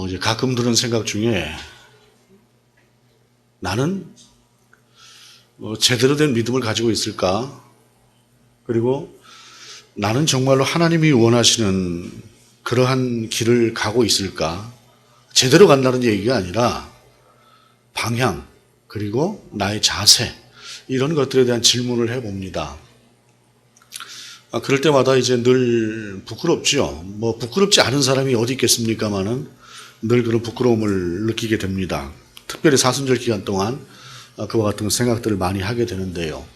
이제 가끔 드는 생각 중에 나는 제대로 된 믿음을 가지고 있을까? 그리고 나는 정말로 하나님이 원하시는 그러한 길을 가고 있을까? 제대로 간다는 얘기가 아니라 방향, 그리고 나의 자세, 이런 것들에 대한 질문을 해봅니다. 그럴 때마다 이제 늘 부끄럽죠. 부끄럽지 않은 사람이 어디 있겠습니까마는 늘 그런 부끄러움을 느끼게 됩니다. 특별히 사순절 기간 동안 그와 같은 생각들을 많이 하게 되는데요.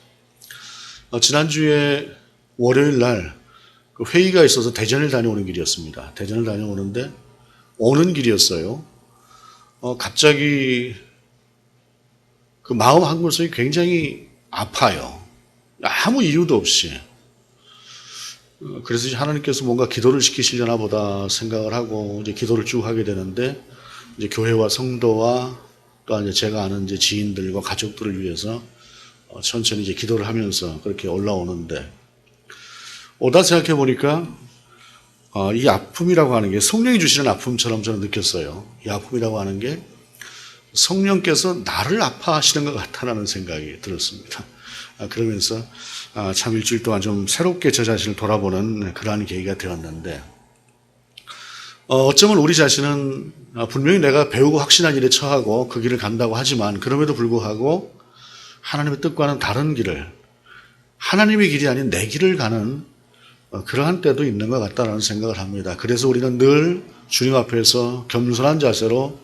지난주에 월요일 날 회의가 있어서 대전을 다녀오는 길이었습니다. 대전을 다녀오는데 오는 길이었어요. 갑자기 그 마음 한 구석이 굉장히 아파요. 아무 이유도 없이. 그래서 하나님께서 뭔가 기도를 시키시려나 보다 생각을 하고 이제 기도를 쭉 하게 되는데 이제 교회와 성도와 또 이제 제가 아는 이제 지인들과 가족들을 위해서 천천히 이제 기도를 하면서 그렇게 올라오는데 오다 생각해 보니까 이 아픔이라고 하는 게 성령이 주시는 아픔처럼 저는 느꼈어요. 이 아픔이라고 하는 게 성령께서 나를 아파하시는 것 같다라는 생각이 들었습니다. 그러면서 참 일주일 동안 좀 새롭게 저 자신을 돌아보는 그러한 계기가 되었는데 어쩌면 우리 자신은 분명히 내가 배우고 확신한 일에 처하고 그 길을 간다고 하지만 그럼에도 불구하고 하나님의 뜻과는 다른 길을 하나님의 길이 아닌 내 길을 가는 그러한 때도 있는 것 같다는 생각을 합니다. 그래서 우리는 늘 주님 앞에서 겸손한 자세로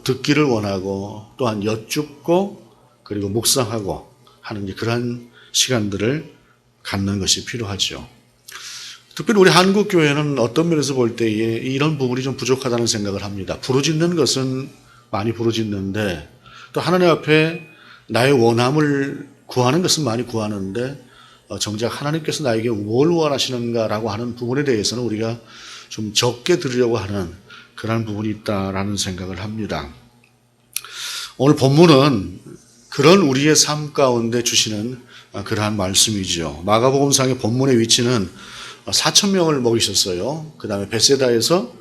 듣기를 원하고 또한 여쭙고 그리고 묵상하고 하는 그러한 시간들을 갖는 것이 필요하죠. 특별히 우리 한국교회는 어떤 면에서 볼 때에 이런 부분이 좀 부족하다는 생각을 합니다. 부르짖는 것은 많이 부르짖는데 또 하나님 앞에 나의 원함을 구하는 것은 많이 구하는데 정작 하나님께서 나에게 뭘 원하시는가라고 하는 부분에 대해서는 우리가 좀 적게 들으려고 하는 그런 부분이 있다라는 생각을 합니다. 오늘 본문은 그런 우리의 삶 가운데 주시는 그러한 말씀이죠. 마가복음상의 본문의 위치는 4,000명을 먹이셨어요. 그 다음에 베세다에서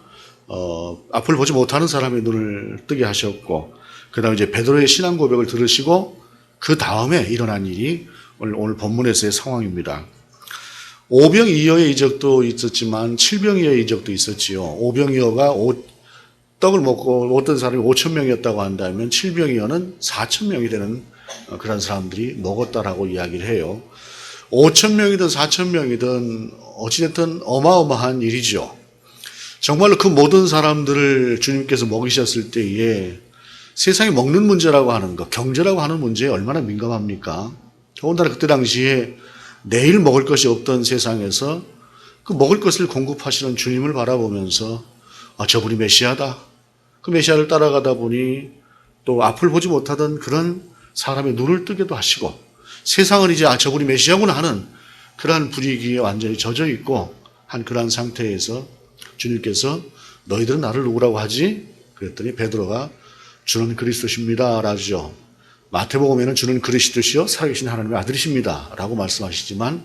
앞을 보지 못하는 사람의 눈을 뜨게 하셨고 그 다음에 이제 베드로의 신앙 고백을 들으시고 그 다음에 일어난 일이 오늘 본문에서의 상황입니다. 오병이어의 이적도 있었지만 칠병이어의 이적도 있었지요. 오병이어가 떡을 먹고 어떤 사람이 5,000명이었다고 한다면 칠병이어는 4,000명이 되는 그런 사람들이 먹었다라고 이야기를 해요. 5,000명이든 4,000명이든 어찌됐든 어마어마한 일이죠. 정말로 그 모든 사람들을 주님께서 먹이셨을 때에 세상에 먹는 문제라고 하는 것, 경제라고 하는 문제에 얼마나 민감합니까? 더군다나 그때 당시에 내일 먹을 것이 없던 세상에서 그 먹을 것을 공급하시는 주님을 바라보면서 저분이 메시아다. 그 메시아를 따라가다 보니 또 앞을 보지 못하던 그런 사람의 눈을 뜨게도 하시고 세상은 이제 저분이 메시아구나 하는 그러한 분위기에 완전히 젖어 있고 한 그러한 상태에서 주님께서 너희들은 나를 누구라고 하지? 그랬더니 베드로가 주는 그리스도십니다 라죠. 마태복음에는 주는 그리스도시요 살아계신 하나님의 아들이십니다 라고 말씀하시지만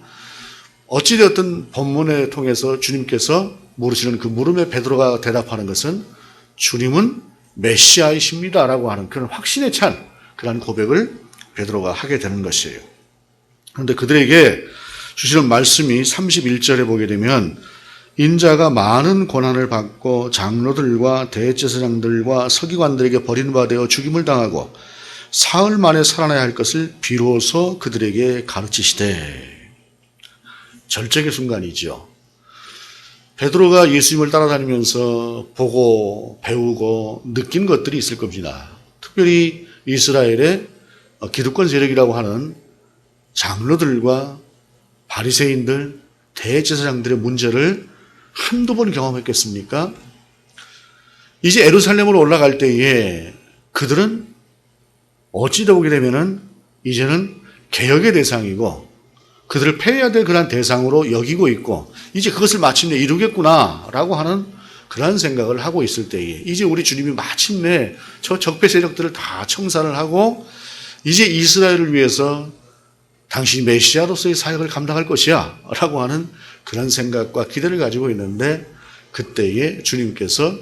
어찌되었든 본문을 통해서 주님께서 물으시는 그 물음에 베드로가 대답하는 것은 주님은 메시아이십니다 라고 하는 그런 확신에 찬 그런 고백을 베드로가 하게 되는 것이에요. 그런데 그들에게 주시는 말씀이 31절에 보게 되면 인자가 많은 고난을 받고 장로들과 대제사장들과 서기관들에게 버림받아 죽임을 당하고 사흘 만에 살아나야 할 것을 비로소 그들에게 가르치시되. 절정의 순간이죠. 베드로가 예수님을 따라다니면서 보고 배우고 느낀 것들이 있을 겁니다. 특별히 이스라엘의 기득권 세력이라고 하는 장로들과 바리새인들, 대제사장들의 문제를 한두 번 경험했겠습니까? 이제 예루살렘으로 올라갈 때에 그들은 어찌되어 보게 되면은 이제는 개혁의 대상이고 그들을 패해야 될 그런 대상으로 여기고 있고 이제 그것을 마침내 이루겠구나라고 하는 그런 생각을 하고 있을 때에 이제 우리 주님이 마침내 저 적폐 세력들을 다 청산을 하고 이제 이스라엘을 위해서 당신이 메시아로서의 사역을 감당할 것이야 라고 하는 그런 생각과 기대를 가지고 있는데 그때에 주님께서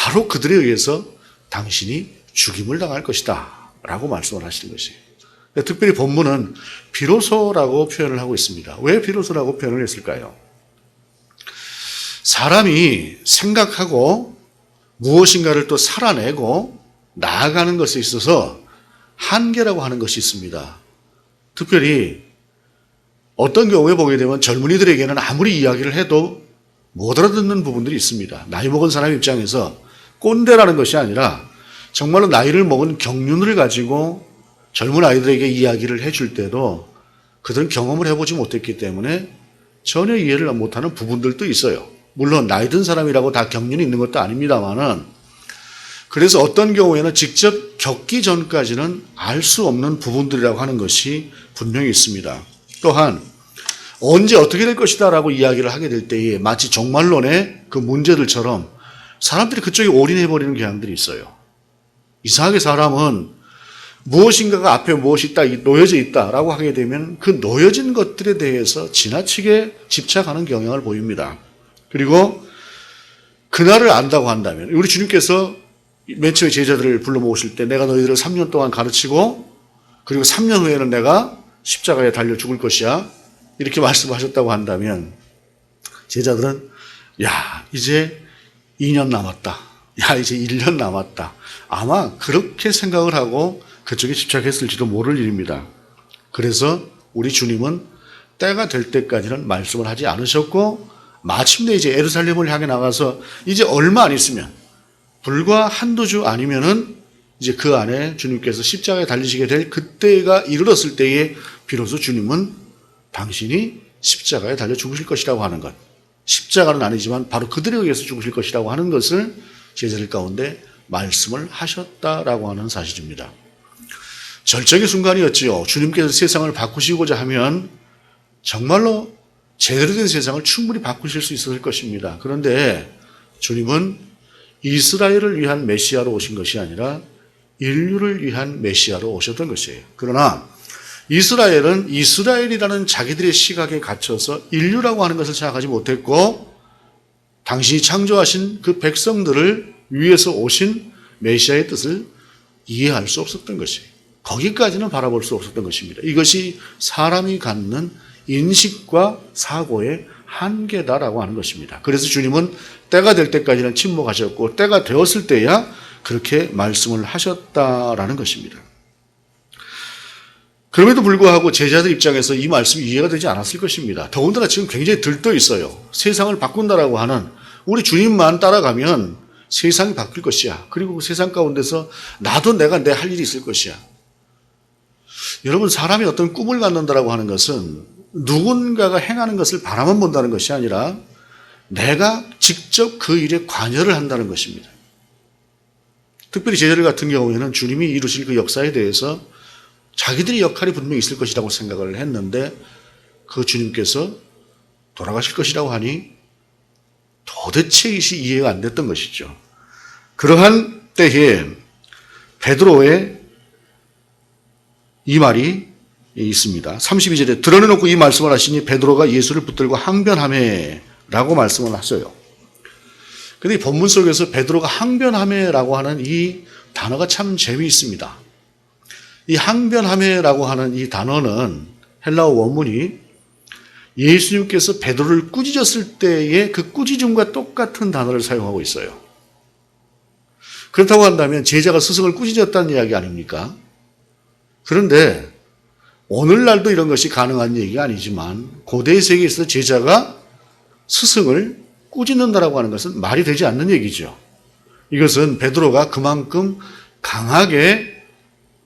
바로 그들에 의해서 당신이 죽임을 당할 것이다 라고 말씀을 하시는 것이에요. 특별히 본문은 비로소라고 표현을 하고 있습니다. 왜 비로소라고 표현을 했을까요? 사람이 생각하고 무엇인가를 또 살아내고 나아가는 것에 있어서 한계라고 하는 것이 있습니다. 특별히 어떤 경우에 보게 되면 젊은이들에게는 아무리 이야기를 해도 못 알아듣는 부분들이 있습니다. 나이 먹은 사람 입장에서 꼰대라는 것이 아니라 정말로 나이를 먹은 경륜을 가지고 젊은 아이들에게 이야기를 해줄 때도 그들은 경험을 해보지 못했기 때문에 전혀 이해를 못하는 부분들도 있어요. 물론 나이 든 사람이라고 다 경륜이 있는 것도 아닙니다만은, 그래서 어떤 경우에는 직접 겪기 전까지는 알 수 없는 부분들이라고 하는 것이 분명히 있습니다. 또한 언제 어떻게 될 것이다 라고 이야기를 하게 될 때에 마치 종말론의 그 문제들처럼 사람들이 그쪽에 올인해버리는 경향들이 있어요. 이상하게 사람은 무엇인가가 앞에 무엇이 있다, 놓여져 있다라고 하게 되면 그 놓여진 것들에 대해서 지나치게 집착하는 경향을 보입니다. 그리고 그날을 안다고 한다면, 우리 주님께서 맨 처음에 제자들을 불러 모으실 때 내가 너희들을 3년 동안 가르치고 그리고 3년 후에는 내가 십자가에 달려 죽을 것이야 이렇게 말씀하셨다고 한다면 제자들은 야 이제 2년 남았다, 야 이제 1년 남았다, 아마 그렇게 생각을 하고 그쪽에 집착했을지도 모를 일입니다. 그래서 우리 주님은 때가 될 때까지는 말씀을 하지 않으셨고 마침내 이제 예루살렘을 향해 나가서 이제 얼마 안 있으면 불과 한두 주 아니면은 이제 그 안에 주님께서 십자가에 달리시게 될 그때가 이르렀을 때에 비로소 주님은 당신이 십자가에 달려 죽으실 것이라고 하는 것, 십자가는 아니지만 바로 그들에 의해서 죽으실 것이라고 하는 것을 제자들 가운데 말씀을 하셨다라고 하는 사실입니다. 절정의 순간이었지요. 주님께서 세상을 바꾸시고자 하면 정말로 제대로 된 세상을 충분히 바꾸실 수 있었을 것입니다. 그런데 주님은 이스라엘을 위한 메시아로 오신 것이 아니라 인류를 위한 메시아로 오셨던 것이에요. 그러나 이스라엘은 이스라엘이라는 자기들의 시각에 갇혀서 인류라고 하는 것을 생각하지 못했고 당신이 창조하신 그 백성들을 위해서 오신 메시아의 뜻을 이해할 수 없었던 것이에요. 거기까지는 바라볼 수 없었던 것입니다. 이것이 사람이 갖는 인식과 사고의 한계다라고 하는 것입니다. 그래서 주님은 때가 될 때까지는 침묵하셨고 때가 되었을 때야 그렇게 말씀을 하셨다라는 것입니다. 그럼에도 불구하고 제자들 입장에서 이 말씀이 이해가 되지 않았을 것입니다. 더군다나 지금 굉장히 들떠 있어요. 세상을 바꾼다라고 하는, 우리 주님만 따라가면 세상이 바뀔 것이야. 그리고 그 세상 가운데서 나도 내가 내 할 일이 있을 것이야. 여러분, 사람이 어떤 꿈을 갖는다라고 하는 것은 누군가가 행하는 것을 바라만 본다는 것이 아니라 내가 직접 그 일에 관여를 한다는 것입니다. 특별히 제자들 같은 경우에는 주님이 이루실 그 역사에 대해서 자기들의 역할이 분명히 있을 것이라고 생각을 했는데 그 주님께서 돌아가실 것이라고 하니 도대체 이것이 이해가 안 됐던 것이죠. 그러한 때에 베드로의 이 말이 있습니다. 32절에 드러내놓고 이 말씀을 하시니 베드로가 예수를 붙들고 항변하매라고 말씀을 하셔요. 그런데 이 본문 속에서 베드로가 항변하매라고 하는 이 단어가 참 재미있습니다. 이 항변하매라고 하는 이 단어는 헬라어 원문이 예수님께서 베드로를 꾸짖었을 때의 그 꾸짖음과 똑같은 단어를 사용하고 있어요. 그렇다고 한다면 제자가 스승을 꾸짖었다는 이야기 아닙니까? 그런데 오늘날도 이런 것이 가능한 얘기가 아니지만 고대 세계에서 제자가 스승을 꾸짖는다라고 하는 것은 말이 되지 않는 얘기죠. 이것은 베드로가 그만큼 강하게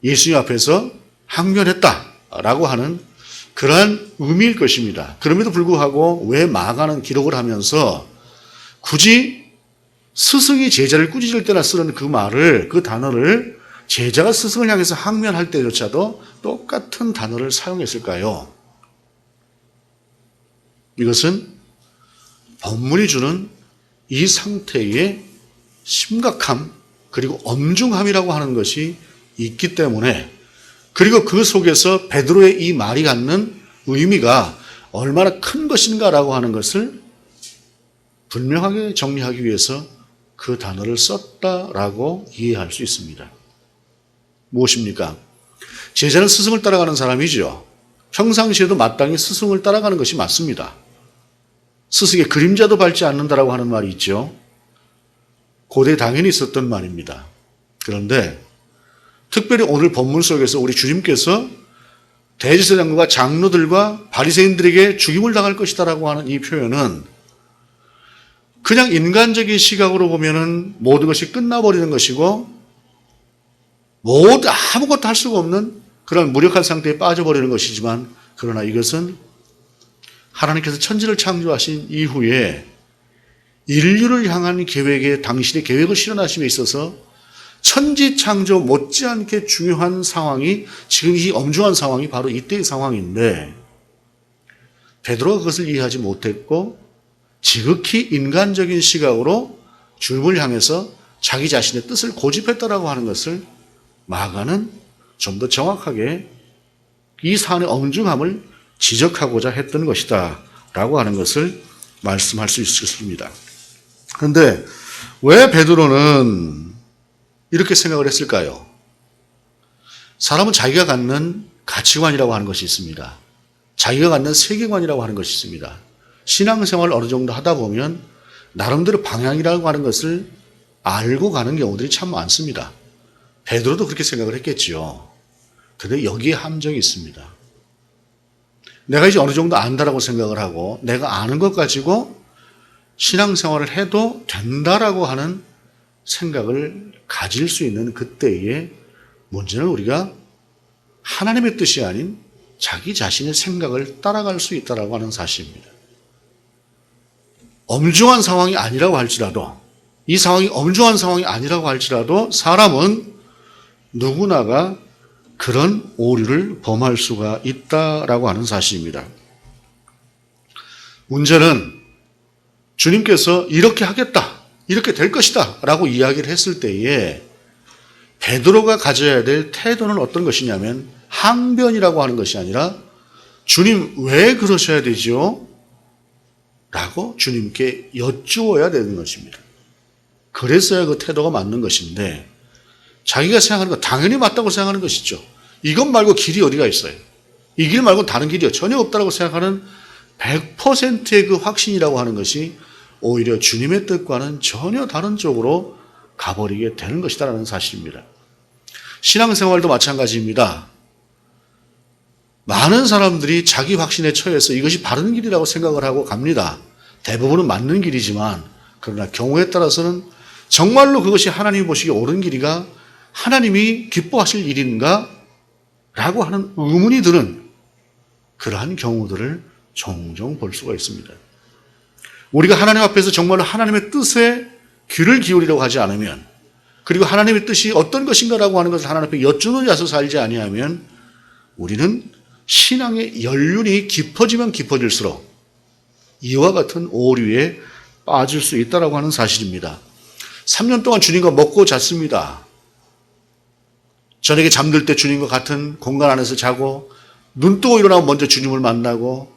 예수님 앞에서 항변했다라고 하는 그러한 의미일 것입니다. 그럼에도 불구하고 왜 마가는 기록을 하면서 굳이 스승이 제자를 꾸짖을 때나 쓰는 그 말을, 그 단어를 제자가 스승을 향해서 항변할 때조차도 똑같은 단어를 사용했을까요? 이것은 본문이 주는 이 상태의 심각함 그리고 엄중함이라고 하는 것이 있기 때문에, 그리고 그 속에서 베드로의 이 말이 갖는 의미가 얼마나 큰 것인가라고 하는 것을 분명하게 정리하기 위해서 그 단어를 썼다라고 이해할 수 있습니다. 무엇입니까? 제자는 스승을 따라가는 사람이죠. 평상시에도 마땅히 스승을 따라가는 것이 맞습니다. 스승의 그림자도 밟지 않는다라고 하는 말이 있죠. 고대에 당연히 있었던 말입니다. 그런데 특별히 오늘 본문 속에서 우리 주님께서 대제사장과 장로들과 바리새인들에게 죽임을 당할 것이다라고 하는 이 표현은 그냥 인간적인 시각으로 보면은 모든 것이 끝나버리는 것이고 아무것도 할 수가 없는 그런 무력한 상태에 빠져버리는 것이지만, 그러나 이것은 하나님께서 천지를 창조하신 이후에 인류를 향한 계획에 당신의 계획을 실현하심에 있어서 천지 창조 못지않게 중요한 상황이, 지금 이 엄중한 상황이 바로 이때의 상황인데, 베드로가 그것을 이해하지 못했고 지극히 인간적인 시각으로 주님을 향해서 자기 자신의 뜻을 고집했다라고 하는 것을 마가는 좀 더 정확하게 이 사안의 엄중함을 지적하고자 했던 것이다 라고 하는 것을 말씀할 수 있습니다. 그런데 왜 베드로는 이렇게 생각을 했을까요? 사람은 자기가 갖는 가치관이라고 하는 것이 있습니다. 자기가 갖는 세계관이라고 하는 것이 있습니다. 신앙생활을 어느 정도 하다 보면 나름대로 방향이라고 하는 것을 알고 가는 경우들이 참 많습니다. 베드로도 그렇게 생각을 했겠지요. 그런데 여기에 함정이 있습니다. 내가 이제 어느 정도 안다라고 생각을 하고 내가 아는 것 가지고 신앙생활을 해도 된다라고 하는 생각을 가질 수 있는 그때의 문제는 우리가 하나님의 뜻이 아닌 자기 자신의 생각을 따라갈 수 있다라고 하는 사실입니다. 엄중한 상황이 아니라고 할지라도, 이 상황이 엄중한 상황이 아니라고 할지라도 사람은 누구나가 그런 오류를 범할 수가 있다라고 하는 사실입니다. 문제는 주님께서 이렇게 하겠다, 이렇게 될 것이다 라고 이야기를 했을 때에 베드로가 가져야 될 태도는 어떤 것이냐면 항변이라고 하는 것이 아니라 주님 왜 그러셔야 되죠? 라고 주님께 여쭈어야 되는 것입니다. 그랬어야 그 태도가 맞는 것인데 자기가 생각하는 거 당연히 맞다고 생각하는 것이죠. 이것 말고 길이 어디가 있어요? 이 길 말고 다른 길이 전혀 없다고 생각하는 100%의 그 확신이라고 하는 것이 오히려 주님의 뜻과는 전혀 다른 쪽으로 가버리게 되는 것이다라는 사실입니다. 신앙생활도 마찬가지입니다. 많은 사람들이 자기 확신에 처해서 이것이 바른 길이라고 생각을 하고 갑니다. 대부분은 맞는 길이지만 그러나 경우에 따라서는 정말로 그것이 하나님이 보시기에 옳은 길이가 하나님이 기뻐하실 일인가? 라고 하는 의문이 드는 그러한 경우들을 종종 볼 수가 있습니다. 우리가 하나님 앞에서 정말로 하나님의 뜻에 귀를 기울이려고 하지 않으면, 그리고 하나님의 뜻이 어떤 것인가라고 하는 것을 하나님 앞에 여쭈는 자서 살지 아니하면 우리는 신앙의 연륜이 깊어지면 깊어질수록 이와 같은 오류에 빠질 수 있다고 하는 사실입니다. 3년 동안 주님과 먹고 잤습니다. 저녁에 잠들 때 주님과 같은 공간 안에서 자고 눈 뜨고 일어나면 먼저 주님을 만나고,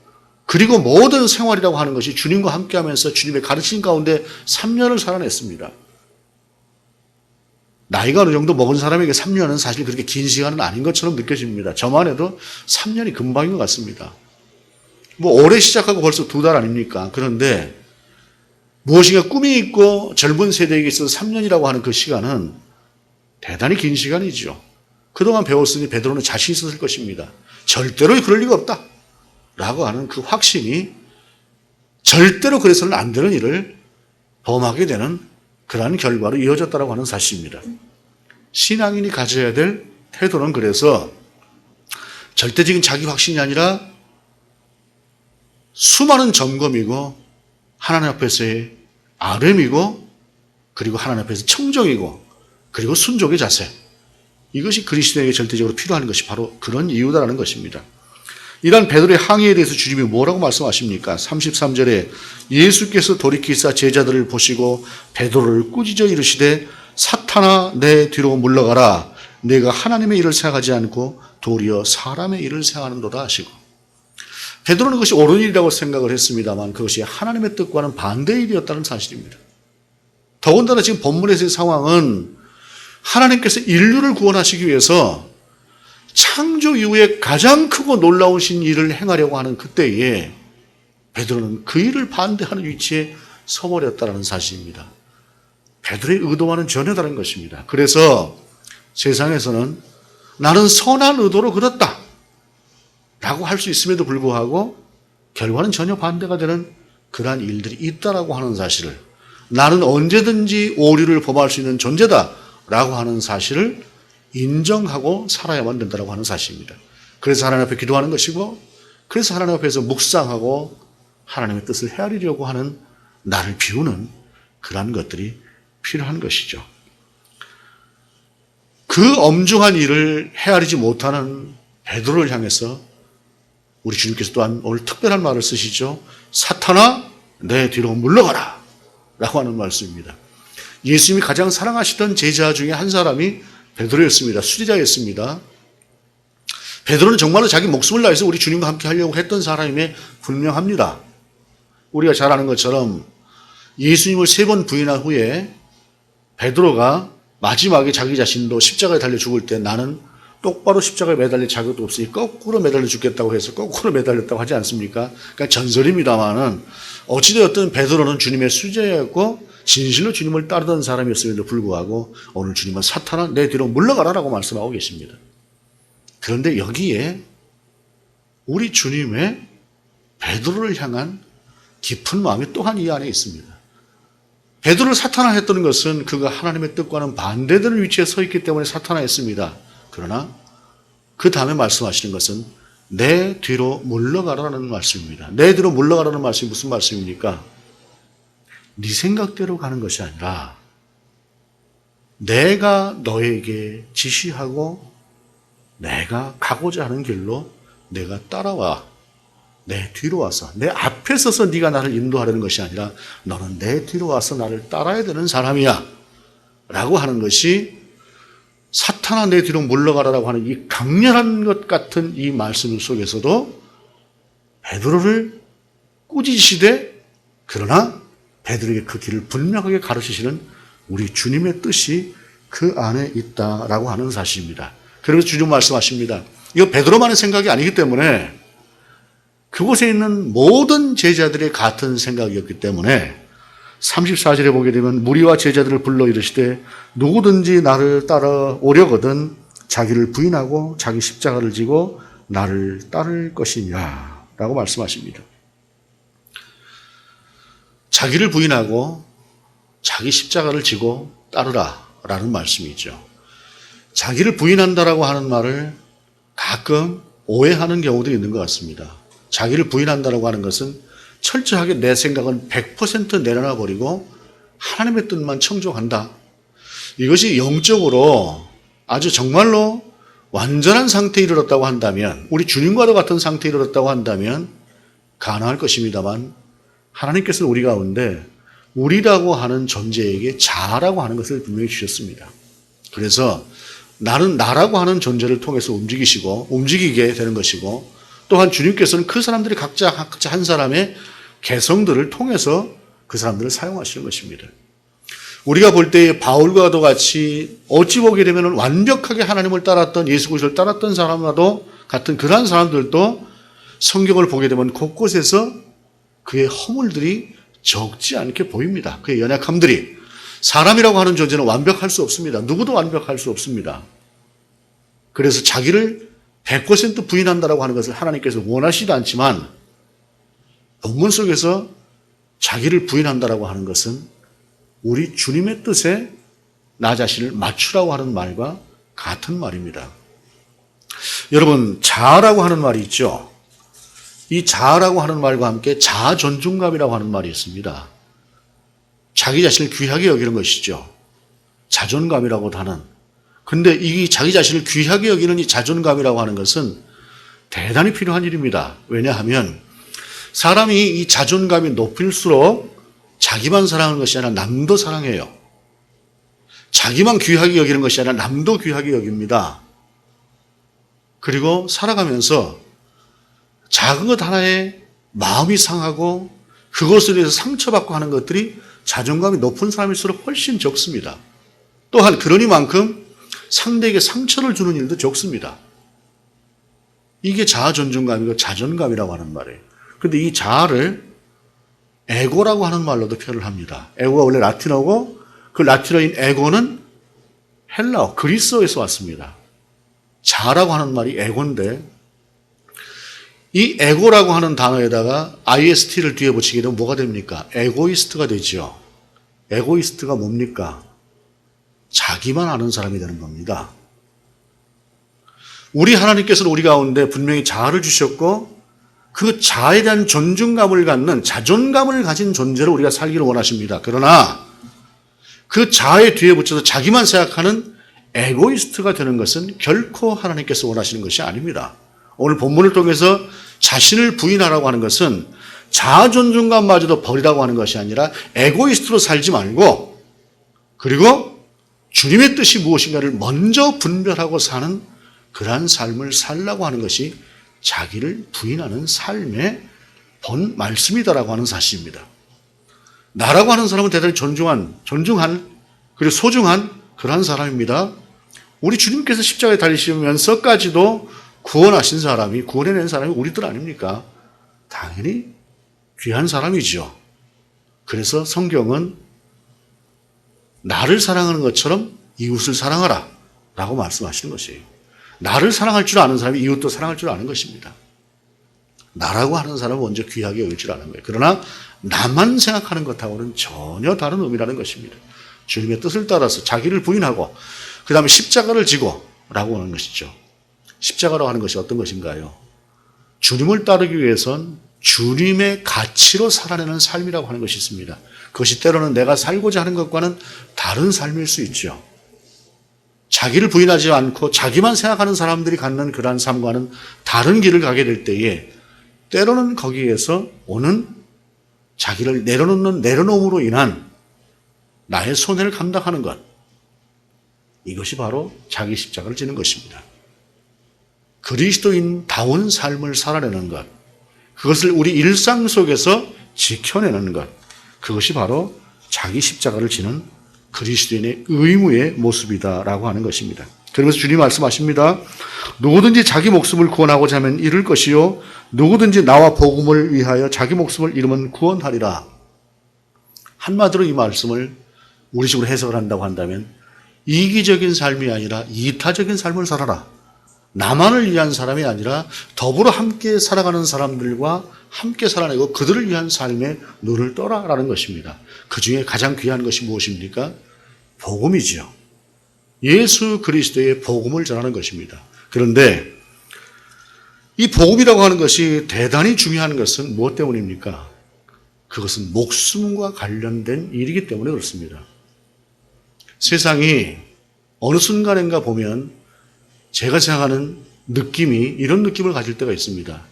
그리고 모든 생활이라고 하는 것이 주님과 함께하면서 주님의 가르침 가운데 3년을 살아냈습니다. 나이가 어느 정도 먹은 사람에게 3년은 사실 그렇게 긴 시간은 아닌 것처럼 느껴집니다. 저만 해도 3년이 금방인 것 같습니다. 올해 시작하고 벌써 2달 아닙니까? 그런데 무엇인가 꿈이 있고 젊은 세대에게 있어서 3년이라고 하는 그 시간은 대단히 긴 시간이죠. 그동안 배웠으니 베드로는 자신 있었을 것입니다. 절대로 그럴 리가 없다 라고 하는 그 확신이 절대로 그래서는 안 되는 일을 범하게 되는 그러한 결과로 이어졌다고 하는 사실입니다. 신앙인이 가져야 될 태도는 그래서 절대적인 자기 확신이 아니라 수많은 점검이고 하나님 앞에서의 아뢰미고, 그리고 하나님 앞에서 청정이고, 그리고 순종의 자세, 이것이 그리스도에게 절대적으로 필요한 것이 바로 그런 이유다라는 것입니다. 이러한 베드로의 항의에 대해서 주님이 뭐라고 말씀하십니까? 33절에 예수께서 돌이키사 제자들을 보시고 베드로를 꾸짖어 이르시되 사탄아 내 뒤로 물러가라, 내가 하나님의 일을 생각하지 않고 도리어 사람의 일을 생각하는도다 하시고, 베드로는 그것이 옳은 일이라고 생각을 했습니다만 그것이 하나님의 뜻과는 반대의 일이었다는 사실입니다. 더군다나 지금 본문에서의 상황은 하나님께서 인류를 구원하시기 위해서 창조 이후에 가장 크고 놀라우신 일을 행하려고 하는 그때에 베드로는 그 일을 반대하는 위치에 서버렸다는 사실입니다. 베드로의 의도와는 전혀 다른 것입니다. 그래서 세상에서는 나는 선한 의도로 그렇다 라고 할 수 있음에도 불구하고 결과는 전혀 반대가 되는 그러한 일들이 있다라고 하는 사실을, 나는 언제든지 오류를 범할 수 있는 존재다라고 하는 사실을 인정하고 살아야만 된다고 하는 사실입니다. 그래서 하나님 앞에 기도하는 것이고, 그래서 하나님 앞에서 묵상하고 하나님의 뜻을 헤아리려고 하는 나를 비우는 그러한 것들이 필요한 것이죠. 그 엄중한 일을 헤아리지 못하는 베드로를 향해서 우리 주님께서 또한 오늘 특별한 말을 쓰시죠. 사탄아, 내 뒤로 물러가라 라고 하는 말씀입니다. 예수님이 가장 사랑하시던 제자 중에 한 사람이 베드로였습니다. 수제자였습니다. 베드로는 정말로 자기 목숨을 다해서 우리 주님과 함께 하려고 했던 사람임에 분명합니다. 우리가 잘 아는 것처럼 예수님을 3번 부인한 후에 베드로가 마지막에 자기 자신도 십자가에 달려 죽을 때 나는 똑바로 십자가에 매달릴 자격도 없으니 거꾸로 매달려 죽겠다고 해서 거꾸로 매달렸다고 하지 않습니까? 그러니까 전설입니다만은 어찌되었든 베드로는 주님의 수제자였고 진실로 주님을 따르던 사람이었음에도 불구하고 오늘 주님은 사탄아 내 뒤로 물러가라라고 말씀하고 계십니다. 그런데 여기에 우리 주님의 베드로를 향한 깊은 마음이 또한 이 안에 있습니다. 베드로를 사탄화했던 것은 그가 하나님의 뜻과는 반대되는 위치에 서 있기 때문에 사탄화했습니다. 그러나 그 다음에 말씀하시는 것은 내 뒤로 물러가라는 말씀입니다. 내 뒤로 물러가라는 말씀이 무슨 말씀입니까? 네 생각대로 가는 것이 아니라 내가 너에게 지시하고 내가 가고자 하는 길로 내가 따라와. 내 뒤로 와서 내 앞에 서서 네가 나를 인도하려는 것이 아니라 너는 내 뒤로 와서 나를 따라야 되는 사람이야 라고 하는 것이 사탄아 내 뒤로 물러가라라고 하는 이 강렬한 것 같은 이 말씀 속에서도 베드로를 꾸짖으시되 그러나 베드로에게 그 길을 분명하게 가르치시는 우리 주님의 뜻이 그 안에 있다라고 하는 사실입니다. 그래서 주님 말씀하십니다. 이거 베드로만의 생각이 아니기 때문에 그곳에 있는 모든 제자들의 같은 생각이었기 때문에 34절에 보게 되면 무리와 제자들을 불러 이르시되 누구든지 나를 따라오려거든 자기를 부인하고 자기 십자가를 지고 나를 따를 것이냐 라고 말씀하십니다. 자기를 부인하고 자기 십자가를 지고 따르라 라는 말씀이죠. 자기를 부인한다라고 하는 말을 가끔 오해하는 경우도 있는 것 같습니다. 자기를 부인한다라고 하는 것은 철저하게 내 생각은 100% 내려놔 버리고 하나님의 뜻만 청종한다. 이것이 영적으로 아주 정말로 완전한 상태에 이르렀다고 한다면, 우리 주님과도 같은 상태에 이르렀다고 한다면 가능할 것입니다만 하나님께서는 우리 가운데 우리라고 하는 존재에게 자아라고 하는 것을 분명히 주셨습니다. 그래서 나는 나라고 하는 존재를 통해서 움직이게 되는 것이고 또한 주님께서는 그 사람들이 각자 한 사람의 개성들을 통해서 그 사람들을 사용하시는 것입니다. 우리가 볼 때 바울과도 같이 어찌 보게 되면 완벽하게 하나님을 따랐던 예수 그리스도를 따랐던 사람과도 같은 그러한 사람들도 성경을 보게 되면 곳곳에서 그의 허물들이 적지 않게 보입니다. 그의 연약함들이. 사람이라고 하는 존재는 완벽할 수 없습니다. 누구도 완벽할 수 없습니다. 그래서 자기를 100% 부인한다라고 하는 것을 하나님께서 원하시지 않지만 본문 속에서 자기를 부인한다라고 하는 것은 우리 주님의 뜻에 나 자신을 맞추라고 하는 말과 같은 말입니다. 여러분, 자아라고 하는 말이 있죠. 이 자아라고 하는 말과 함께 자아 존중감이라고 하는 말이 있습니다. 자기 자신을 귀하게 여기는 것이죠. 자존감이라고도 하는. 근데 이 자기 자신을 귀하게 여기는 이 자존감이라고 하는 것은 대단히 필요한 일입니다. 왜냐하면 사람이 이 자존감이 높일수록 자기만 사랑하는 것이 아니라 남도 사랑해요. 자기만 귀하게 여기는 것이 아니라 남도 귀하게 여깁니다. 그리고 살아가면서 작은 것 하나에 마음이 상하고 그것에 대해서 상처받고 하는 것들이 자존감이 높은 사람일수록 훨씬 적습니다. 또한 그러니만큼 상대에게 상처를 주는 일도 적습니다. 이게 자아 존중감이고 자존감이라고 하는 말이에요. 그런데 이 자아를 에고라고 하는 말로도 표현을 합니다. 에고가 원래 라틴어고 그 라틴어인 에고는 헬라어, 그리스어에서 왔습니다. 자라고 하는 말이 에고인데 이 에고라고 하는 단어에다가 IST를 뒤에 붙이게 되면 뭐가 됩니까? 에고이스트가 되죠. 에고이스트가 뭡니까? 자기만 아는 사람이 되는 겁니다. 우리 하나님께서는 우리 가운데 분명히 자아를 주셨고 그 자아에 대한 존중감을 갖는 자존감을 가진 존재로 우리가 살기를 원하십니다. 그러나 그 자아의 뒤에 붙여서 자기만 생각하는 에고이스트가 되는 것은 결코 하나님께서 원하시는 것이 아닙니다. 오늘 본문을 통해서 자신을 부인하라고 하는 것은 자아 존중감마저도 버리라고 하는 것이 아니라 에고이스트로 살지 말고 그리고 주님의 뜻이 무엇인가를 먼저 분별하고 사는 그러한 삶을 살라고 하는 것이 자기를 부인하는 삶의 본 말씀이다라고 하는 사실입니다. 나라고 하는 사람은 대단히 존중한 그리고 소중한 그러한 사람입니다. 우리 주님께서 십자가에 달리시면서까지도 구원하신 사람이, 구원해낸 사람이 우리들 아닙니까? 당연히 귀한 사람이죠. 그래서 성경은 나를 사랑하는 것처럼 이웃을 사랑하라 라고 말씀하시는 것이에요. 나를 사랑할 줄 아는 사람이 이웃도 사랑할 줄 아는 것입니다. 나라고 하는 사람은 먼저 귀하게 여길 줄 아는 거예요. 그러나 나만 생각하는 것하고는 전혀 다른 의미라는 것입니다. 주님의 뜻을 따라서 자기를 부인하고 그 다음에 십자가를 지고 라고 하는 것이죠. 십자가라고 하는 것이 어떤 것인가요? 주님을 따르기 위해선 주님의 가치로 살아내는 삶이라고 하는 것이 있습니다. 그것이 때로는 내가 살고자 하는 것과는 다른 삶일 수 있죠. 자기를 부인하지 않고 자기만 생각하는 사람들이 갖는 그러한 삶과는 다른 길을 가게 될 때에 때로는 거기에서 오는 자기를 내려놓음으로 인한 나의 손해를 감당하는 것, 이것이 바로 자기 십자가를 지는 것입니다. 그리스도인다운 삶을 살아내는 것, 그것을 우리 일상 속에서 지켜내는 것, 그것이 바로 자기 십자가를 지는 그리스도인의 의무의 모습이다라고 하는 것입니다. 그러면서 주님 말씀하십니다. 누구든지 자기 목숨을 구원하고자 하면 잃을 것이요 누구든지 나와 복음을 위하여 자기 목숨을 잃으면 구원하리라. 한마디로 이 말씀을 우리식으로 해석을 한다고 한다면 이기적인 삶이 아니라 이타적인 삶을 살아라. 나만을 위한 사람이 아니라 더불어 함께 살아가는 사람들과 함께 살아내고 그들을 위한 삶에 눈을 떠라라는 것입니다. 그 중에 가장 귀한 것이 무엇입니까? 복음이지요. 예수 그리스도의 복음을 전하는 것입니다. 그런데 이 복음이라고 하는 것이 대단히 중요한 것은 무엇 때문입니까? 그것은 목숨과 관련된 일이기 때문에 그렇습니다. 세상이 어느 순간인가 보면 제가 생각하는 느낌이 이런 느낌을 가질 때가 있습니다.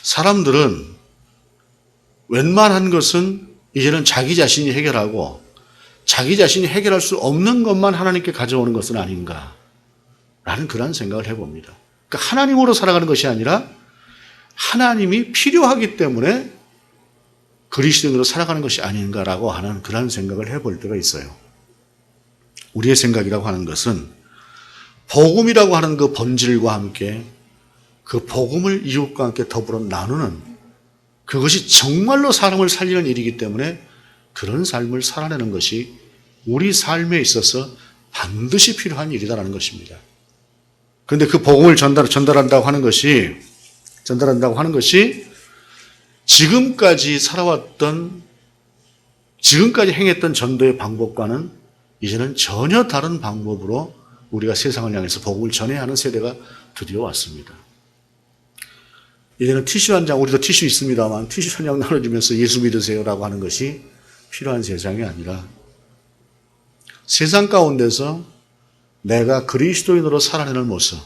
사람들은 웬만한 것은 이제는 자기 자신이 해결하고 자기 자신이 해결할 수 없는 것만 하나님께 가져오는 것은 아닌가라는 그런 생각을 해봅니다. 그러니까 하나님으로 살아가는 것이 아니라 하나님이 필요하기 때문에 그리스도인으로 살아가는 것이 아닌가라고 하는 그런 생각을 해볼 때가 있어요. 우리의 생각이라고 하는 것은 복음이라고 하는 그 본질과 함께 그 복음을 이웃과 함께 더불어 나누는 그것이 정말로 사람을 살리는 일이기 때문에 그런 삶을 살아내는 것이 우리 삶에 있어서 반드시 필요한 일이다라는 것입니다. 그런데 그 복음을 전달한다고 하는 것이 지금까지 살아왔던 지금까지 행했던 전도의 방법과는 이제는 전혀 다른 방법으로 우리가 세상을 향해서 복음을 전해야 하는 세대가 드디어 왔습니다. 이제는 티슈 한 장, 우리도 티슈 있습니다만 티슈 한 장 나눠주면서 예수 믿으세요라고 하는 것이 필요한 세상이 아니라 세상 가운데서 내가 그리스도인으로 살아내는 모습,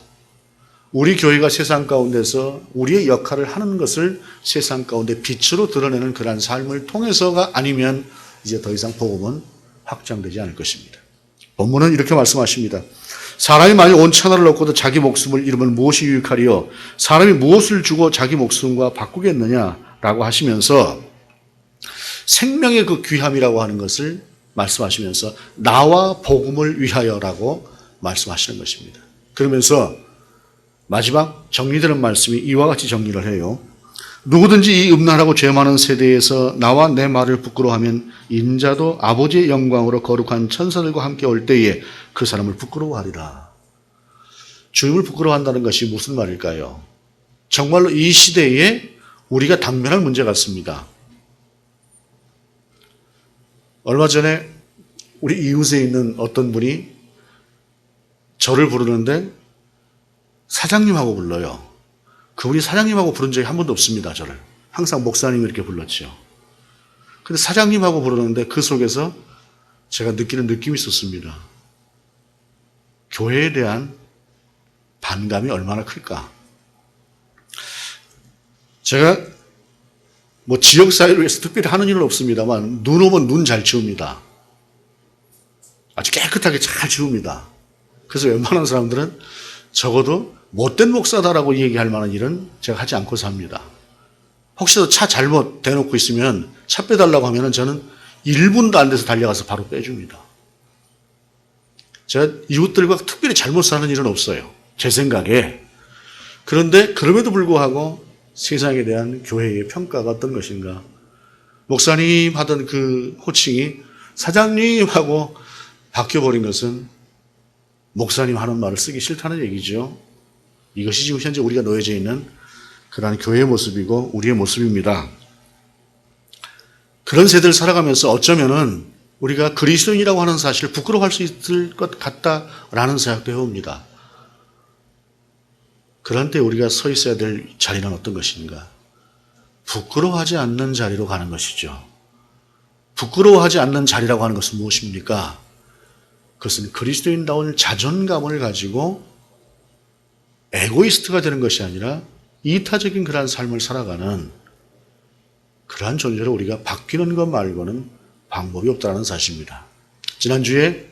우리 교회가 세상 가운데서 우리의 역할을 하는 것을 세상 가운데 빛으로 드러내는 그러한 삶을 통해서가 아니면 이제 더 이상 복음은 확장되지 않을 것입니다. 본문은 이렇게 말씀하십니다. 사람이 만일 온 천하를 얻고도 자기 목숨을 잃으면 무엇이 유익하리요? 사람이 무엇을 주고 자기 목숨과 바꾸겠느냐라고 하시면서 생명의 그 귀함이라고 하는 것을 말씀하시면서 나와 복음을 위하여라고 말씀하시는 것입니다. 그러면서 마지막 정리되는 말씀이 이와 같이 정리를 해요. 누구든지 이 음란하고 죄 많은 세대에서 나와 내 말을 부끄러워하면 인자도 아버지의 영광으로 거룩한 천사들과 함께 올 때에 그 사람을 부끄러워하리라. 주님을 부끄러워한다는 것이 무슨 말일까요? 정말로 이 시대에 우리가 당면할 문제 같습니다. 얼마 전에 우리 이웃에 있는 어떤 분이 저를 부르는데 사장님하고 불러요. 그분이 사장님하고 부른 적이 한 번도 없습니다, 저를. 항상 목사님 이렇게 불렀죠. 근데 사장님하고 부르는데 그 속에서 제가 느끼는 느낌이 있었습니다. 교회에 대한 반감이 얼마나 클까? 제가 뭐 지역사회를 위해서 특별히 하는 일은 없습니다만 눈 오면 눈 잘 치웁니다. 아주 깨끗하게 잘 치웁니다. 그래서 웬만한 사람들은 적어도 못된 목사다라고 얘기할 만한 일은 제가 하지 않고 삽니다. 혹시라도 차 잘못 대놓고 있으면 차 빼달라고 하면 저는 1분도 안 돼서 달려가서 바로 빼줍니다. 제가 이웃들과 특별히 잘못 사는 일은 없어요. 제 생각에. 그런데 그럼에도 불구하고 세상에 대한 교회의 평가가 어떤 것인가. 목사님 하던 그 호칭이 사장님 하고 바뀌어버린 것은 목사님 하는 말을 쓰기 싫다는 얘기죠. 이것이 지금 현재 우리가 놓여져 있는 그러한 교회의 모습이고 우리의 모습입니다. 그런 세대를 살아가면서 어쩌면은 우리가 그리스도인이라고 하는 사실을 부끄러워할 수 있을 것 같다라는 생각도 해옵니다. 그런 때 우리가 서 있어야 될 자리는 어떤 것인가? 부끄러워하지 않는 자리로 가는 것이죠. 부끄러워하지 않는 자리라고 하는 것은 무엇입니까? 그것은 그리스도인다운 자존감을 가지고 에고이스트가 되는 것이 아니라 이타적인 그러한 삶을 살아가는 그러한 존재로 우리가 바뀌는 것 말고는 방법이 없다는 사실입니다. 지난주에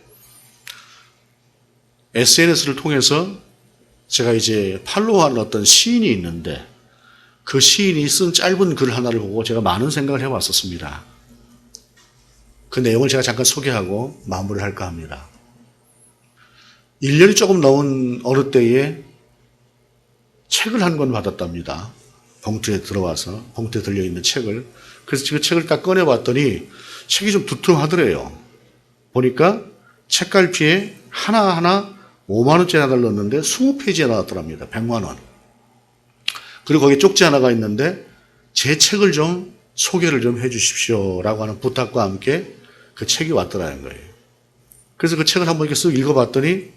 SNS를 통해서 제가 이제 팔로우하는 어떤 시인이 있는데 그 시인이 쓴 짧은 글 하나를 보고 제가 많은 생각을 해왔었습니다. 그 내용을 제가 잠깐 소개하고 마무리를 할까 합니다. 1년이 조금 넘은 어느 때에 책을 한 권 받았답니다. 봉투에 들어와서 봉투에 들려있는 책을. 그래서 그 책을 딱 꺼내봤더니 책이 좀 두툼하더래요. 보니까 책갈피에 하나하나 5만 원짜리 하나를 넣었는데 20페이지에 나왔더랍니다. 100만 원. 그리고 거기에 쪽지 하나가 있는데 제 책을 좀 소개를 좀 해 주십시오라고 하는 부탁과 함께 그 책이 왔더라는 거예요. 그래서 그 책을 한번 이렇게 쓱 읽어봤더니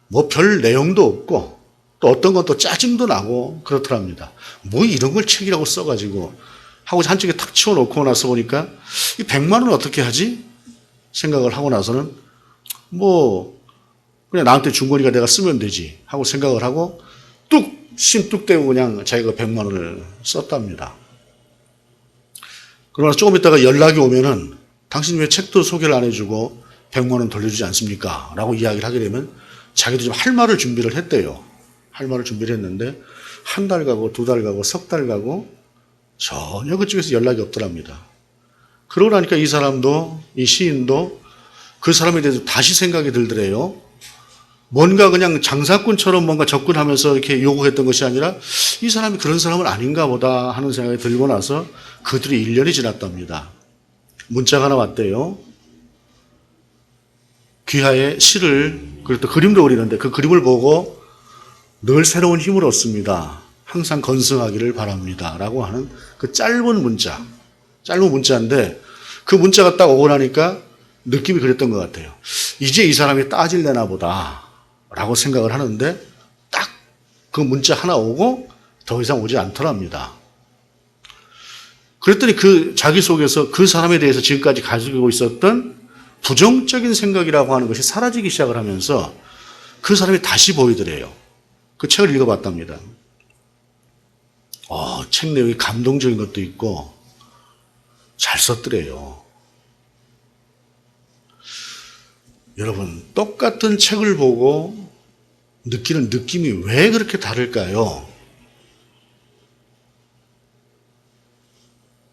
뭐 별 내용도 없고 또 어떤 건 또 짜증도 나고 그렇더랍니다. 뭐 이런 걸 책이라고 써가지고 하고 한쪽에 탁 치워놓고 나서 보니까 이 100만 원을 어떻게 하지? 생각을 하고 나서는 뭐 그냥 나한테 준 거니까 내가 쓰면 되지 하고 생각을 하고 뚝 떼고 그냥 자기가 100만 원을 썼답니다. 그러나 조금 있다가 연락이 오면은 당신 왜 책도 소개를 안 해주고 100만 원 돌려주지 않습니까? 라고 이야기를 하게 되면 자기도 좀 할 말을 준비를 했대요. 할 말을 준비를 했는데 한 달 가고 2달 가고 석 달 가고 전혀 그쪽에서 연락이 없더랍니다. 그러고 나니까 이 사람도 이 시인도 그 사람에 대해서 다시 생각이 들더래요. 뭔가 그냥 장사꾼처럼 뭔가 접근하면서 이렇게 요구했던 것이 아니라 이 사람이 그런 사람은 아닌가 보다 하는 생각이 들고 나서 그들이 1년이 지났답니다. 문자가 하나 왔대요. 귀하의 시를 그리고 또 그림도 그리는데 그 그림을 보고 늘 새로운 힘을 얻습니다. 항상 건승하기를 바랍니다. 라고 하는 그 짧은 문자인데 그 문자가 딱 오고 나니까 느낌이 그랬던 것 같아요. 이제 이 사람이 따질래나 보다 라고 생각을 하는데 딱 그 문자 하나 오고 더 이상 오지 않더랍니다. 그랬더니 그 자기 속에서 그 사람에 대해서 지금까지 가지고 있었던 부정적인 생각이라고 하는 것이 사라지기 시작을 하면서 그 사람이 다시 보이더래요. 그 책을 읽어봤답니다. 책 내용이 감동적인 것도 있고 잘 썼더래요. 여러분, 똑같은 책을 보고 느끼는 느낌이 왜 그렇게 다를까요?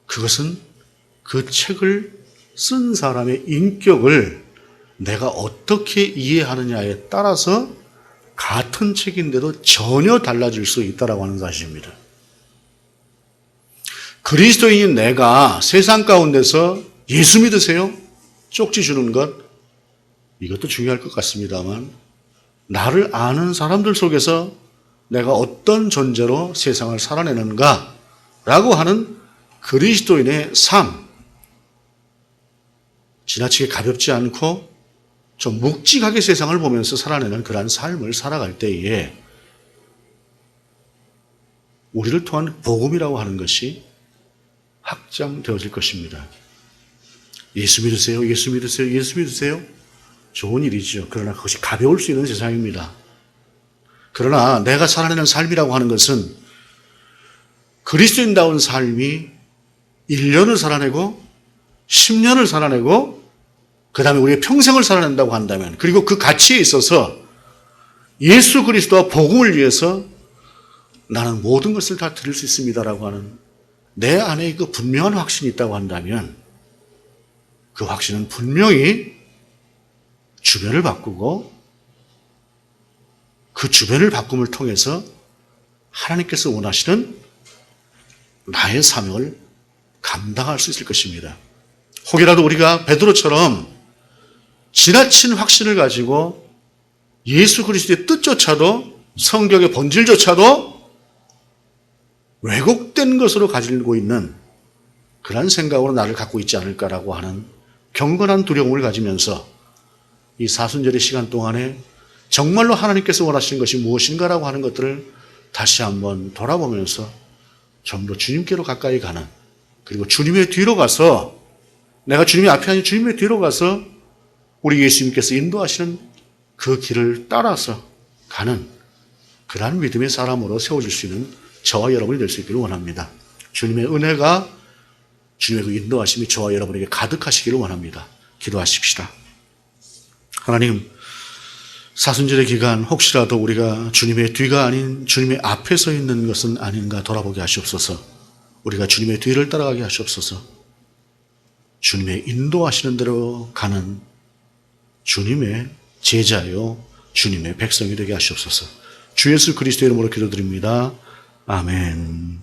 그것은 그 책을 쓴 사람의 인격을 내가 어떻게 이해하느냐에 따라서 같은 책인데도 전혀 달라질 수 있다고 하는 사실입니다. 그리스도인인 내가 세상 가운데서 예수 믿으세요? 쪽지 주는 것, 이것도 중요할 것 같습니다만, 나를 아는 사람들 속에서 내가 어떤 존재로 세상을 살아내는가 라고 하는 그리스도인의 삶, 지나치게 가볍지 않고 좀 묵직하게 세상을 보면서 살아내는 그러한 삶을 살아갈 때에 우리를 통한 복음이라고 하는 것이 확장되어질 것입니다. 예수 믿으세요? 예수 믿으세요? 예수 믿으세요? 좋은 일이죠. 그러나 그것이 가벼울 수 있는 세상입니다. 그러나 내가 살아내는 삶이라고 하는 것은 그리스도인다운 삶이 1년을 살아내고 10년을 살아내고 그 다음에 우리의 평생을 살아낸다고 한다면, 그리고 그 가치에 있어서 예수 그리스도와 복음을 위해서 나는 모든 것을 다 드릴 수 있습니다라고 하는 내 안에 그 분명한 확신이 있다고 한다면, 그 확신은 분명히 주변을 바꾸고 그 주변을 바꿈을 통해서 하나님께서 원하시는 나의 사명을 감당할 수 있을 것입니다. 혹이라도 우리가 베드로처럼 지나친 확신을 가지고 예수 그리스도의 뜻조차도, 성경의 본질조차도 왜곡된 것으로 가지고 있는 그런 생각으로 나를 갖고 있지 않을까라고 하는 경건한 두려움을 가지면서 이 사순절의 시간 동안에 정말로 하나님께서 원하시는 것이 무엇인가라고 하는 것들을 다시 한번 돌아보면서 좀 더 주님께로 가까이 가는, 그리고 주님의 뒤로 가서, 내가 주님의 앞에 아닌 주님의 뒤로 가서 우리 예수님께서 인도하시는 그 길을 따라서 가는 그러한 믿음의 사람으로 세워질 수 있는 저와 여러분이 될 수 있기를 원합니다. 주님의 은혜가, 주님의 그 인도하심이 저와 여러분에게 가득하시기를 원합니다. 기도하십시다. 하나님, 사순절의 기간 혹시라도 우리가 주님의 뒤가 아닌 주님의 앞에 서 있는 것은 아닌가 돌아보게 하시옵소서. 우리가 주님의 뒤를 따라가게 하시옵소서. 주님의 인도하시는 대로 가는 주님의 제자요, 주님의 백성이 되게 하시옵소서. 주 예수 그리스도의 이름으로 기도드립니다. 아멘.